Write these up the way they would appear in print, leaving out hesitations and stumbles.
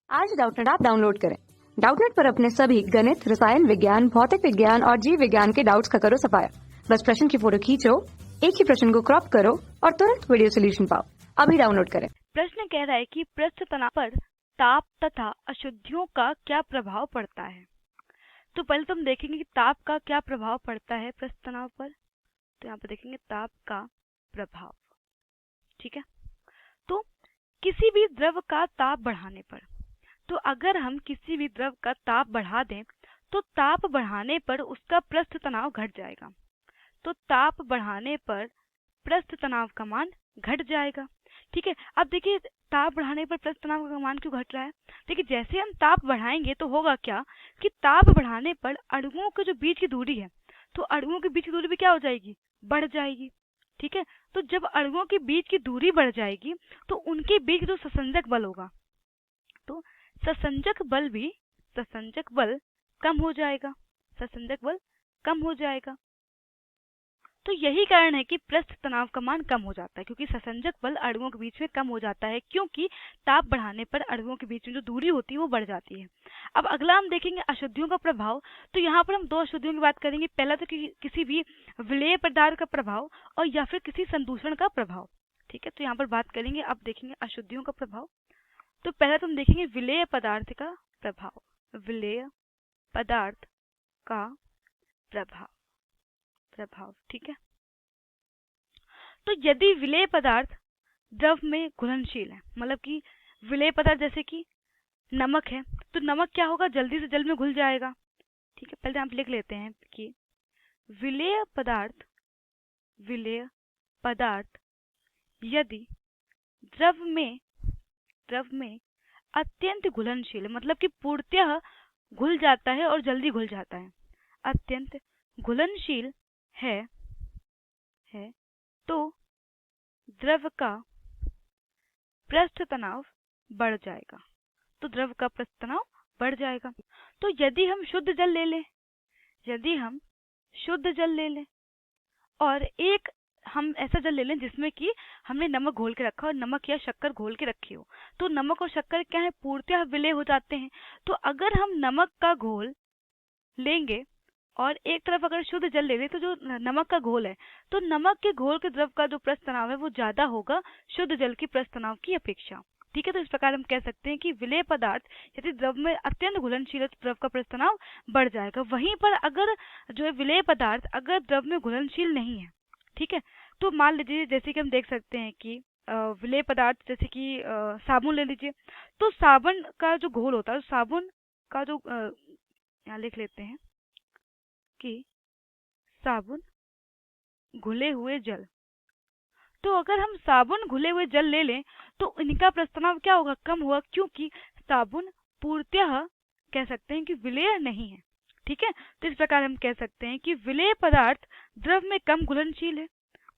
आज Doubtnut app download करें। Doubtnut पर अपने सभी गणित, रसायन विज्ञान, भौतिक विज्ञान और जीव विज्ञान के डाउट्स का करो सफाया। बस प्रश्न की फोटो खींचो, एक ही प्रश्न को क्रॉप करो और तुरंत वीडियो सोल्यूशन पाओ। अभी डाउनलोड करें। प्रश्न कह रहा है कि पृष्ठ तनाव पर ताप तथा अशुद्धियों का क्या प्रभाव पड़ता है। तो पहले तो हम देखेंगे कि ताप का क्या प्रभाव पड़ता है पृष्ठ तनाव पर। तो यहाँ पर देखेंगे ताप का प्रभाव। ठीक है, तो किसी भी द्रव का ताप बढ़ाने पर, तो अगर हम किसी भी द्रव का ताप बढ़ा दें तो ताप बढ़ाने पर उसका पृष्ठ तनाव घट जाएगा। तो ताप बढ़ाने पर पृष्ठ तनाव का मान घट जाएगा। ठीक है, अब देखिए ताप बढ़ाने पर पृष्ठ तनाव का मान क्यों घट रहा है। देखिए जैसे हम ताप बढ़ाएंगे तो होगा क्या कि ताप बढ़ाने पर अणुओं के जो बीच की दूरी है, तो अणुओं के बीच की दूरी भी क्या हो जाएगी, बढ़ जाएगी। ठीक है, तो जब अणुओं के बीच की दूरी बढ़ जाएगी तो उनके बीच जो ससंजक बल होगा, तो ससंजक बल कम हो जाएगा। ससंजक बल कम हो जाएगा। तो यही कारण है कि पृष्ठ तनाव का मान कम हो जाता है, क्योंकि ससंजक बल अणुओं के बीच में कम हो जाता है, क्योंकि ताप बढ़ाने पर अणुओं के बीच में जो दूरी होती है वो बढ़ जाती है। अब अगला हम देखेंगे अशुद्धियों का प्रभाव। तो यहाँ पर हम दो अशुद्धियों की बात करेंगे। पहला तो किसी भी विलेय पदार्थ का प्रभाव और या फिर किसी संदूषण का प्रभाव। ठीक है, तो यहाँ पर बात करेंगे। अब देखेंगे अशुद्धियों का प्रभाव। तो पहला तो हम देखेंगे विलेय पदार्थ का प्रभाव। विलेय पदार्थ का प्रभाव। ठीक है, तो यदि विलेय पदार्थ द्रव में घुलनशील है, मतलब कि विलेय पदार्थ जैसे कि नमक है, तो नमक क्या होगा, जल्दी से जल में घुल जाएगा। ठीक है, पहले आप लिख लेते हैं कि विलेय पदार्थ यदि द्रव में अत्यंत घुलनशील है, मतलब कि पूर्णतः घुल जाता है और जल्दी घुल जाता है, अत्यंत घुलनशील है तो द्रव का पृष्ठ तनाव बढ़ जाएगा। तो द्रव का पृष्ठ तनाव बढ़ जाएगा। तो यदि हम शुद्ध जल ले लें और एक हम ऐसा जल ले लें जिसमें कि हमने नमक घोल के रखा हो, नमक या शक्कर घोल के रखी हो, तो नमक और शक्कर क्या है, पूर्णतः विलेय हो जाते हैं। तो अगर हम नमक का घोल लेंगे और एक तरफ अगर शुद्ध जल ले लें, तो जो नमक का घोल है, तो नमक के घोल के द्रव का जो पृष्ठ तनाव है वो ज्यादा होगा शुद्ध जल की पृष्ठ तनाव की अपेक्षा। ठीक है, तो इस प्रकार हम कह सकते हैं कि विलेय पदार्थ यदि द्रव में अत्यंत घुलनशील है तो द्रव का पृष्ठ तनाव बढ़ जाएगा। वहीं पर अगर जो है विलेय पदार्थ अगर द्रव में घुलनशील नहीं है, ठीक है, तो मान लीजिए जैसे कि हम देख सकते हैं कि विलेय पदार्थ जैसे कि साबुन ले लीजिए। तो साबुन का जो घोल होता है, साबुन का जो यहाँ लिख लेते हैं कि साबुन घुले हुए जल। तो अगर हम साबुन घुले हुए जल ले लें तो इनका पृष्ठ तनाव क्या होगा, कम होगा, क्योंकि साबुन पूर्णतः कह सकते हैं कि विलेय नहीं है। ठीक है, तो इस प्रकार हम कह सकते हैं कि विलेय पदार्थ द्रव में कम घुलनशील है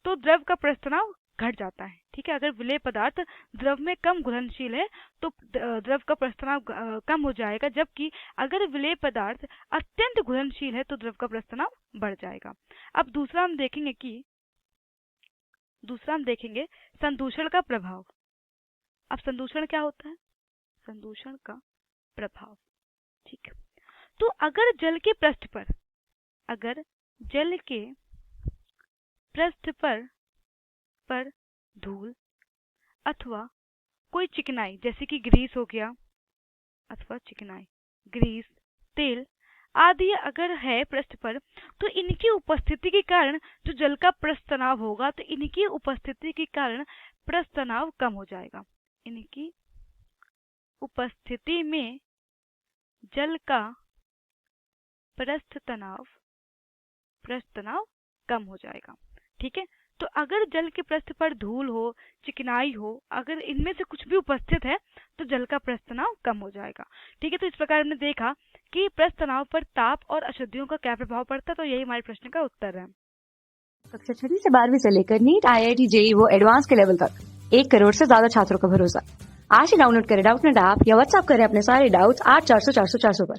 तो द्रव का पृष्ठ तनाव घट जाता है। ठीक है, अगर विलेय पदार्थ द्रव में कम घुलनशील है तो द्रव का पृष्ठ तनाव कम हो जाएगा, जबकि अगर विलेय पदार्थ अत्यंत घुलनशील है तो द्रव का पृष्ठ तनाव बढ़ जाएगा। अब दूसरा हम देखेंगे संदूषण का प्रभाव। अब संदूषण क्या होता है, संदूषण का प्रभाव। ठीक है, तो अगर जल के पृष्ठ पर धूल अथवा कोई चिकनाई जैसे कि ग्रीस हो गया, अथवा चिकनाई, ग्रीस, तेल आदि अगर है पृष्ठ पर, तो इनकी उपस्थिति के कारण जो जल का पृष्ठ तनाव होगा, तो इनकी उपस्थिति के कारण पृष्ठ तनाव कम हो जाएगा। इनकी उपस्थिति में जल का पृष्ठ तनाव कम हो जाएगा। ठीक है, तो अगर जल के पृष्ठ पर धूल हो, चिकनाई हो, अगर इनमें से कुछ भी उपस्थित है तो जल का पृष्ठ तनाव कम हो जाएगा। ठीक है, तो इस प्रकार हमने देखा कि पृष्ठ तनाव पर ताप और अशुद्धियों का क्या प्रभाव पड़ता है। तो यही हमारे प्रश्न का उत्तर है। कक्षा 6 से 12वीं से लेकर नीट, IIT, JEE वो एडवांस के लेवल तक 1 करोड़ से ज्यादा छात्रों का भरोसा। आज ही डाउनलोड करें डाउटनेट ऐप या व्हाट्सएप करें अपने सारे डाउट्स 8400 400 400 पर।